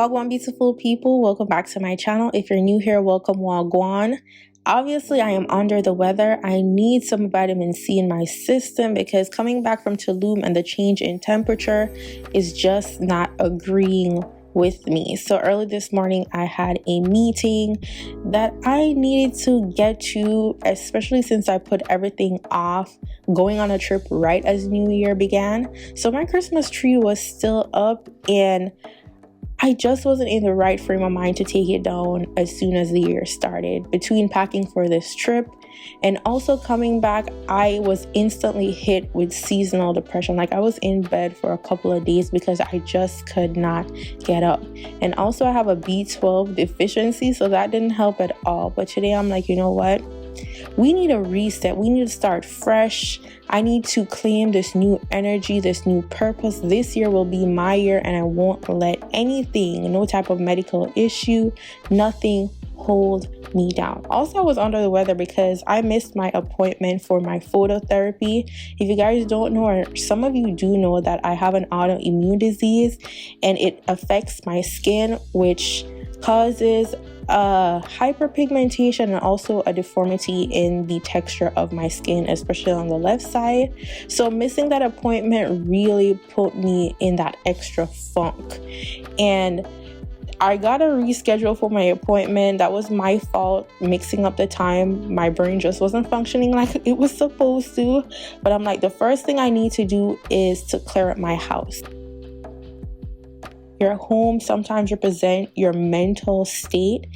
Wagwan beautiful people, welcome back to my channel. If you're new here, welcome Wagwan. Obviously, I am under the weather. I need some vitamin C in my system because coming back from Tulum and the change in temperature is just not agreeing with me. So early this morning, I had a meeting that I needed to get to, especially since I put everything off going on a trip right as New Year began. So my Christmas tree was still up and I just wasn't in the right frame of mind to take it down as soon as the year started. Between packing for this trip and also coming back, I was instantly hit with seasonal depression. Like I was in bed for a couple of days because I just could not get up. And also I have a B12 deficiency, so that didn't help at all. But today I'm like, you know what? We need a reset. We need to start fresh. I need to claim this new energy, this new purpose. This year will be my year and I won't let anything, no type of medical issue, nothing hold me down. Also, I was under the weather because I missed my appointment for my phototherapy. If you guys don't know, or some of you do know, that I have an autoimmune disease and it affects my skin, which causes hyperpigmentation and also a deformity in the texture of my skin, especially on the left side. So missing that appointment really put me in that extra funk, and I got a reschedule for my appointment. That was my fault, mixing up the time. My brain just wasn't functioning like it was supposed to. But I'm like, the first thing I need to do is to clear up my house. Your home sometimes represent your mental state.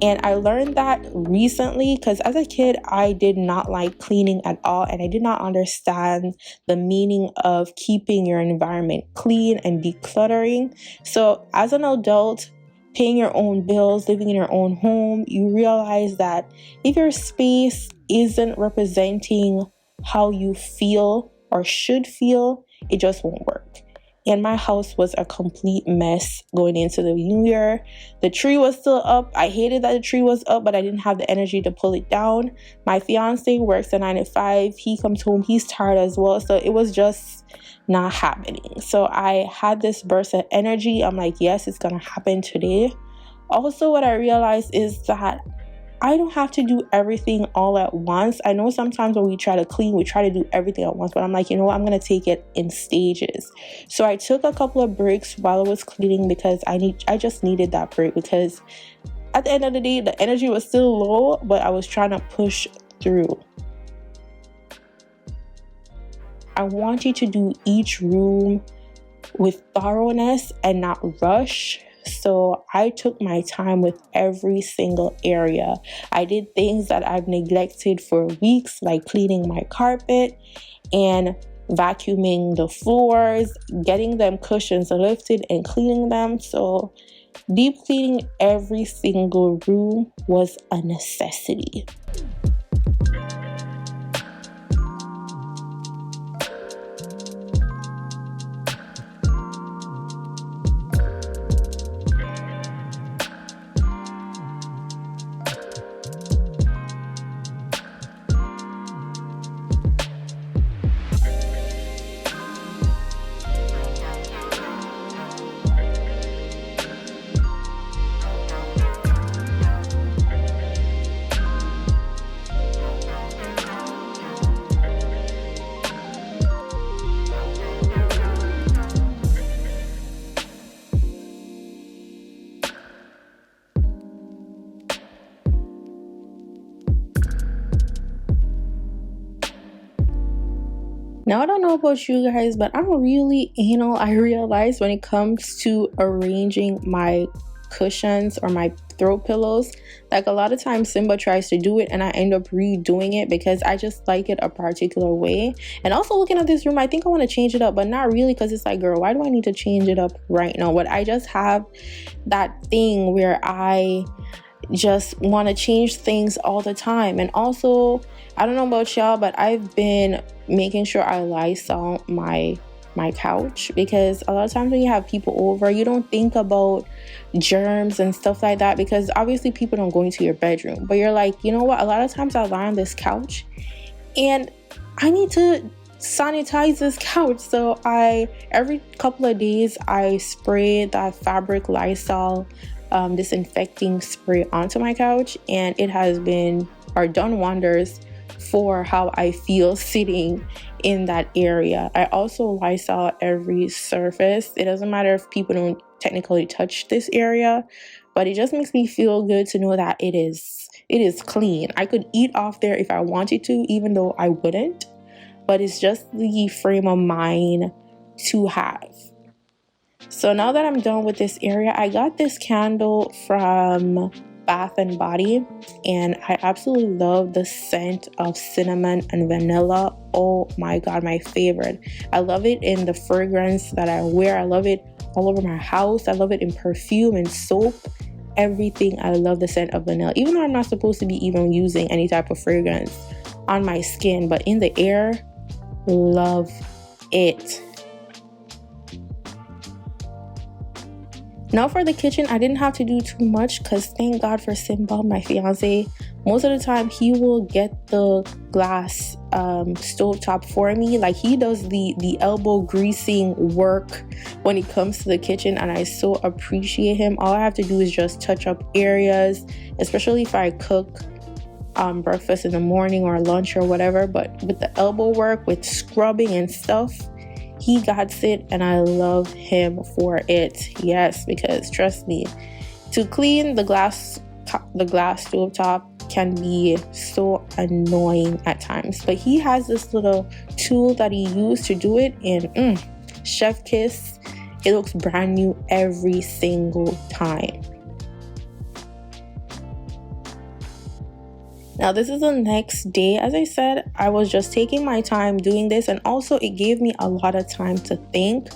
And I learned that recently because as a kid, I did not like cleaning at all. And I did not understand the meaning of keeping your environment clean and decluttering. So as an adult, paying your own bills, living in your own home, you realize that if your space isn't representing how you feel or should feel, it just won't work. And my house was a complete mess going into the new year. The tree was still up. I hated that the tree was up, but I didn't have the energy to pull it down. My fiance works at 9 to 5. He comes home, he's tired as well. So it was just not happening. So I had this burst of energy. I'm like, yes, it's going to happen today. Also, what I realized is that I don't have to do everything all at once. I know sometimes when we try to clean, we try to do everything at once, but I'm like, you know what? I'm going to take it in stages. So I took a couple of breaks while I was cleaning because I just needed that break, because at the end of the day, the energy was still low, but I was trying to push through. I want you to do each room with thoroughness and not rush. So I took my time with every single area. I did things that I've neglected for weeks, like cleaning my carpet and vacuuming the floors, getting them cushions lifted and cleaning them. So deep cleaning every single room was a necessity. Now, I don't know about you guys, but I'm really anal. I realize when it comes to arranging my cushions or my throw pillows, like a lot of times Simba tries to do it and I end up redoing it because I just like it a particular way. And also looking at this room, I think I want to change it up, but not really, because it's like, girl, why do I need to change it up right now? But I just have that thing where I just want to change things all the time. And also, I don't know about y'all, but I've been making sure I Lysol my couch, because a lot of times when you have people over, you don't think about germs and stuff like that, because obviously people don't go into your bedroom, but you're like, you know what, a lot of times I lie on this couch and I need to sanitize this couch. So every couple of days I spray that fabric Lysol disinfecting spray onto my couch, and it has done wonders for how I feel sitting in that area. I also Lysol every surface. It doesn't matter if people don't technically touch this area, but it just makes me feel good to know that it is clean. I could eat off there if I wanted to, even though I wouldn't, but it's just the frame of mind to have. So now that I'm done with this area, I got this candle from Bath and Body, and I absolutely love the scent of cinnamon and vanilla. Oh my god, my favorite. I love it in the fragrance that I wear. I love it all over my house. I love it in perfume and soap, everything. I love the scent of vanilla, even though I'm not supposed to be even using any type of fragrance on my skin, but in the air, love it. Now for the kitchen, I didn't have to do too much because thank God for Simba, my fiance. Most of the time he will get the glass stovetop for me. Like, he does the elbow greasing work when it comes to the kitchen, and I so appreciate him. All I have to do is just touch up areas, especially if I cook breakfast in the morning or lunch or whatever. But with the elbow work, with scrubbing and stuff, he got it, and I love him for it. Yes, because trust me, to clean the glass stovetop can be so annoying at times. But he has this little tool that he used to do it, and chef kiss. It looks brand new every single time. Now this is the next day. As I said, I was just taking my time doing this, and also it gave me a lot of time to think.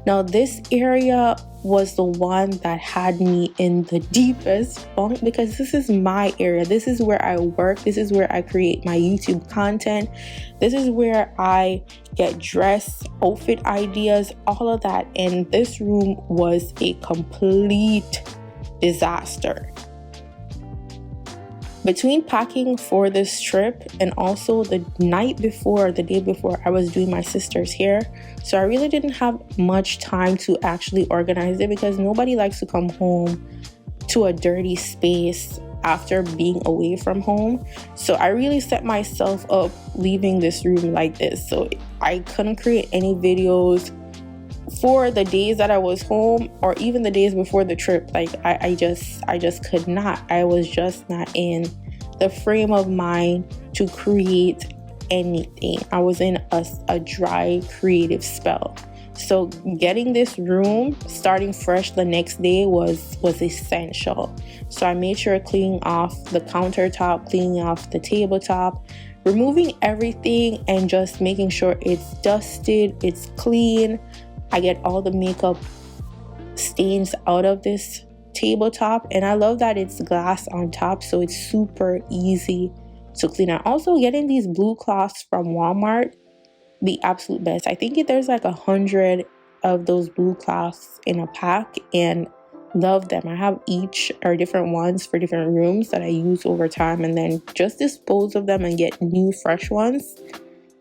Now this area was the one that had me in the deepest funk, because this is my area. This is where I work. This is where I create my YouTube content. This is where I get dressed, outfit ideas, all of that. And this room was a complete disaster. Between packing for this trip and also the day before, I was doing my sister's hair. So I really didn't have much time to actually organize it, because nobody likes to come home to a dirty space after being away from home. So I really set myself up leaving this room like this. So I couldn't create any videos for the days that I was home, or even the days before the trip. Like I just could not. I was just not in the frame of mind to create anything. I was in a dry creative spell. So getting this room starting fresh the next day was essential. So I made sure cleaning off the countertop, cleaning off the tabletop, removing everything, and just making sure it's dusted, it's clean. I get all the makeup stains out of this tabletop, and I love that it's glass on top, so it's super easy to clean out. Also, getting these blue cloths from Walmart, the absolute best. I think there's like 100 of those blue cloths in a pack, and love them. I have each or different ones for different rooms that I use over time, and then just dispose of them and get new fresh ones.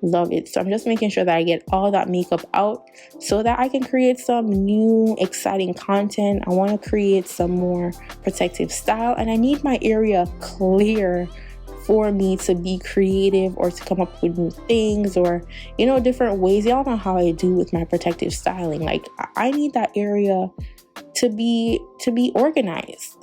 Love it. So I'm just making sure that I get all that makeup out so that I can create some new exciting content. I want to create some more protective style, and I need my area clear for me to be creative or to come up with new things, or different ways. Y'all know how I do with my protective styling. Like, I need that area to be organized.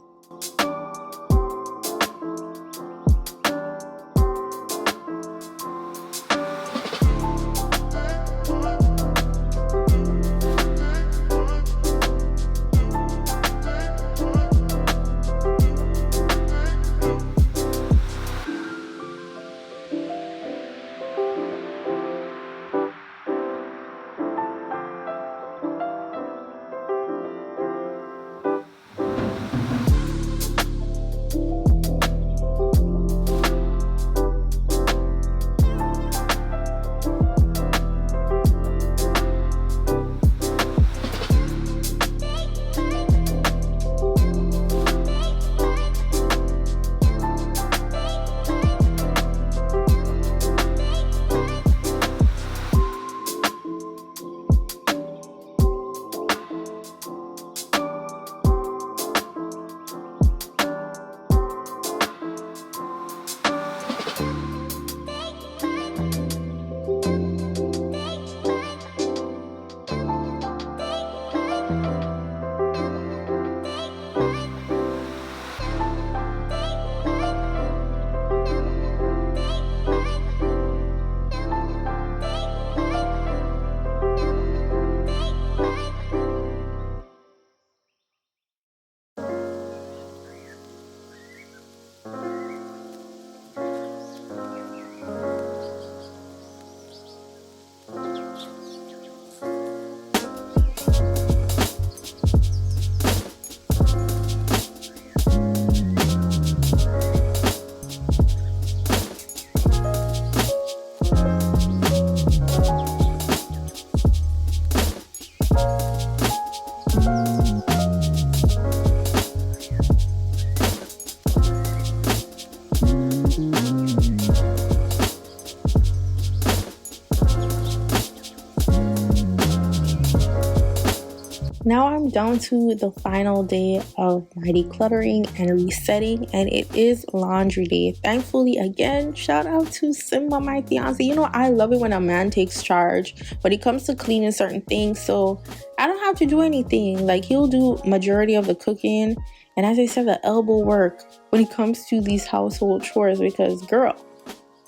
Now I'm down to the final day of my decluttering and resetting, and it is laundry day. Thankfully, again, shout out to Simba, my fiance. You know, I love it when a man takes charge when it comes to cleaning certain things, so I don't have to do anything. Like, he'll do majority of the cooking, and as I said, the elbow work when it comes to these household chores, because girl,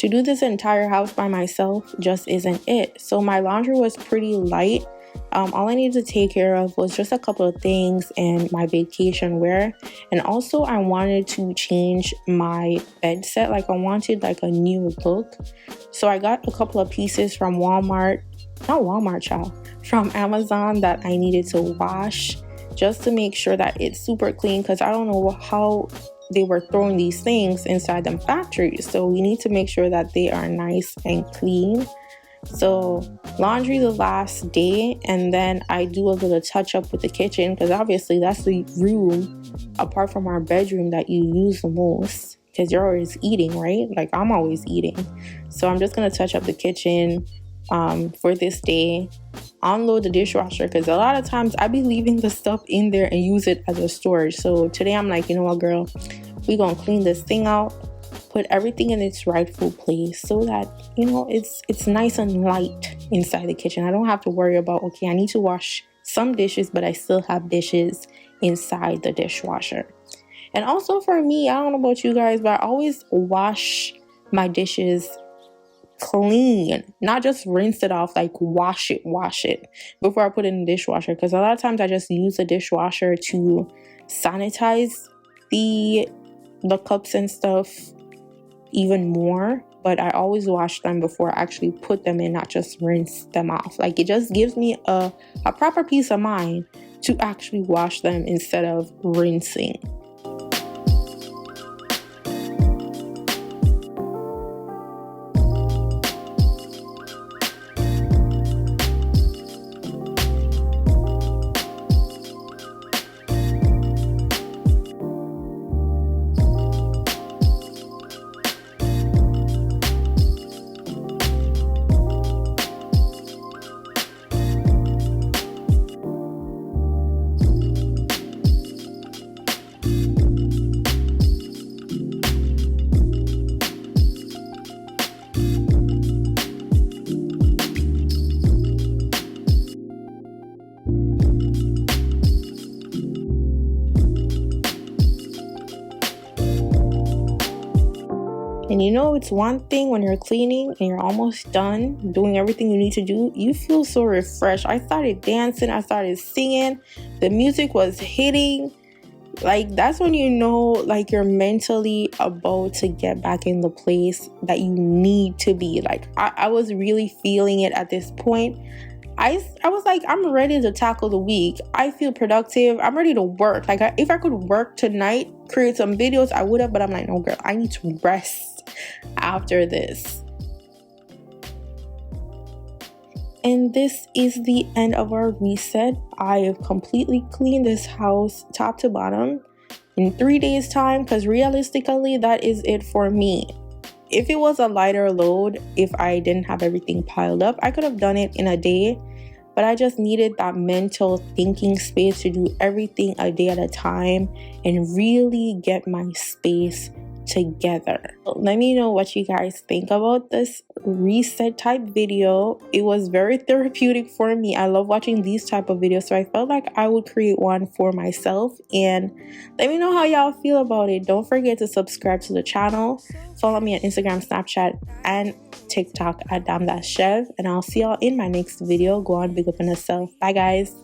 to do this entire house by myself just isn't it. So my laundry was pretty light. All I needed to take care of was just a couple of things and my vacation wear. And also I wanted to change my bed set. Like, I wanted like a new look. So I got a couple of pieces from Walmart, not Walmart, child, from Amazon that I needed to wash just to make sure that it's super clean, because I don't know how they were throwing these things inside them factories. So we need to make sure that they are nice and clean. So laundry the last day, and then I do a little touch up with the kitchen, because obviously that's the room apart from our bedroom that you use the most, because you're always eating, right? Like, I'm always eating. So I'm just gonna touch up the kitchen for this day, unload the dishwasher, because a lot of times I be leaving the stuff in there and use it as a storage. So today I'm like, you know what, girl, we gonna clean this thing out, put everything in its rightful place, so that, you know, it's nice and light inside the kitchen. I don't have to worry about, okay, I need to wash some dishes, but I still have dishes inside the dishwasher. And also for me, I don't know about you guys, but I always wash my dishes clean, not just rinse it off, like wash it before I put it in the dishwasher, because a lot of times I just use the dishwasher to sanitize the cups and stuff even more, but I always wash them before I actually put them in, not just rinse them off. Like, it just gives me a proper peace of mind to actually wash them instead of rinsing. And you know, it's one thing when you're cleaning and you're almost done doing everything you need to do, you feel so refreshed. I started dancing, I started singing, the music was hitting. Like, that's when you know, like, you're mentally about to get back in the place that you need to be. Like, I was really feeling it at this point. I was like, I'm ready to tackle the week. I feel productive. I'm ready to work. Like, if I could work tonight, create some videos, I would have. But I'm like, no, girl, I need to rest after this. And this is the end of our reset. I have completely cleaned this house top to bottom in 3 days time, because realistically, that is it for me. If it was a lighter load, if I didn't have everything piled up, I could have done it in a day, but I just needed that mental thinking space to do everything a day at a time and really get my space together. Let me know what you guys think about this reset type video. It was very therapeutic for me. I love watching these type of videos, so I felt like I would create one for myself. And let me know how y'all feel about it. Don't forget to subscribe to the channel. Follow me on Instagram, Snapchat, and TikTok at Chev. And I'll see y'all in my next video. Go on, big up on yourself. Bye guys.